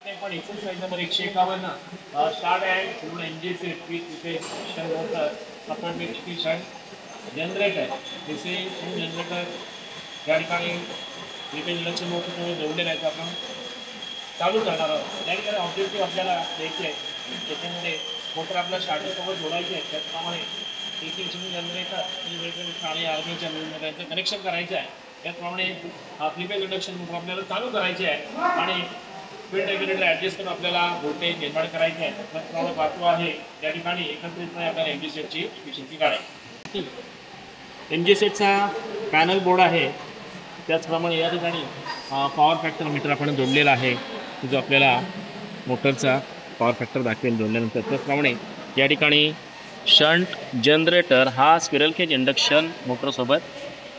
पण exercise number 151 start and full एनजी set with support generator जसे जनरेटर या ठिकाणी रिपेंजनचे मोटर जोडलेले आहेत आपण चालू करणार आहोत। या ठिकाणी ऑब्जेक्टिव्ह आपल्याला द्यायचे आहे, त्याच्यामध्ये मोटर आपल्या स्टार्टरसोबत जोडायची आहे। त्याचप्रमाणे AC जनरेटर आणि आर्मीच्या त्यांचं कनेक्शन करायचं आहे। त्याचप्रमाणे फ्लिपेज इंडक्शन मोटर आपल्याला चालू करायची आहे आणि फील्ड रेग्युलेटर ॲडजस्ट करून आपल्याला व्होल्टेज निर्माण करायचे आहे। त्याचप्रमाणे पाचवा आहे त्या ठिकाणी एकत्रितपणे आपल्याला एमजी सेटची एफिशियन्सी काढायची। एमजी सेटचा पॅनल बोर्ड आहे, त्याचप्रमाणे या ठिकाणी पॉवर फॅक्टर मीटर आपण जोडलेला आहे, जो आपल्याला मोटरचा पॉवर फॅक्टर दाखवेल जोडल्यानंतर। त्याचप्रमाणे या ठिकाणी शंट जनरेटर हा स्क्विरल केज इंडक्शन मोटरसोबत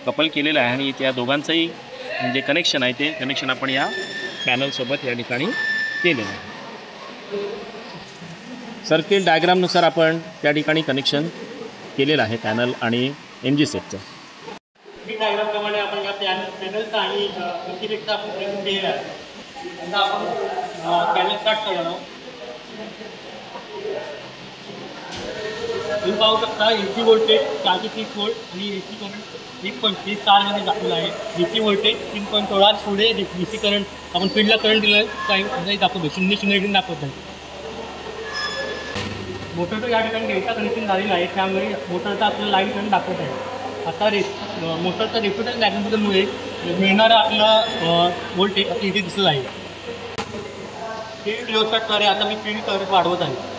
कपल केलेला आहे आणि त्या दोघांचंही जे कनेक्शन आहे ते कनेक्शन आपण या पॅनलसोबत या ठिकाणी केलेलं आहे। सर्किट डायग्रामनुसार आपण त्या ठिकाणी कनेक्शन केलेलं आहे पॅनल आणि एमजी सेटचं। डायग्रामप्रमाणे आपण या पॅनलचा आणि सर्किटचा आपण प्रयोग केलेला आहे। आता आपण पॅनल स्टार्ट करणार आहोत। तुम्ही पाहू शकता AC व्होल्टेज 430 व्होल्ट आणि AC करंट 1.30 4मध्ये दाखवला आहे। DC व्होल्टेज 3.16 पुढे DC करंट आपण फील्डला करंट दिलं काही दाखवतो 0.0 दाखवत आहे। मोटरचं या ठिकाणी डेल्टा कनेक्शन झालेलं आहे, त्यामुळे मोटरचा आपल्याला लाईन करंट दाखवत आहे। आता मोटरचा रेफ्युटन्स मॅग्नेटिझममुळे मिळणारा आपला व्होल्टेज आता इथे दिसत आहे। फील्ड रिओस्टॅटद्वारे आता मी फील्ड करंट वाढवत आहे।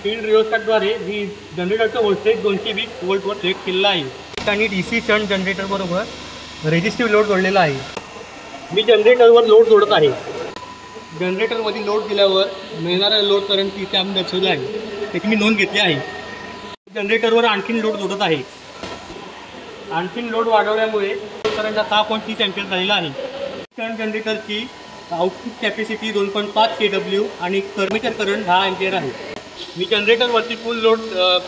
फील्ड रिओस्टॅटद्वारे मी जनरेटरचं व्होल्टेज 220 व्होल्टवर सेट केलेलं आहे आणि DC शंट जनरेटरबरोबर रेझिस्टिव्ह लोड जोडलेला आहे। मी जनरेटरवर लोड जोडत आहे। जनरेटरमध्ये लोड दिल्यावर मिळणारा लोड करंट तिथे आम्ही दर्शवलं आहे, त्याची मी नोंद घेतली आहे। जनरेटरवर आणखीन लोड जोडत आहे। आणखीन लोड वाढवल्यामुळे करंट 6.30 अँपिअर झालेला आहे। शंट जनरेटरची आउटपुट कॅपॅसिटी 2.5 kW आणि आर्मेचर करंट 10 अँपिअर आहे। मी जनरेटरवरती फुल लोड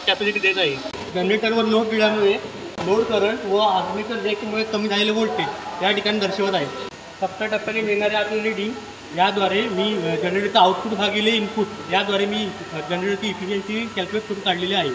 कॅपॅसिटी देत आहे। जनरेटरवर लोड दिल्यामुळे लोड करंट व आर्मेचर ब्रेकमुळे कमी झालेले व्होल्टेज या ठिकाणी दर्शवत आहे। टप्प्याटप्प्याने मिळणारे आपले रीडिंग याद्वारे मी जनरेटरचा आउटपुट भागिले इनपुट याद्वारे मी जनरेटरची इफिशियन्सी कॅल्क्युलेट करून काढलेली आहे।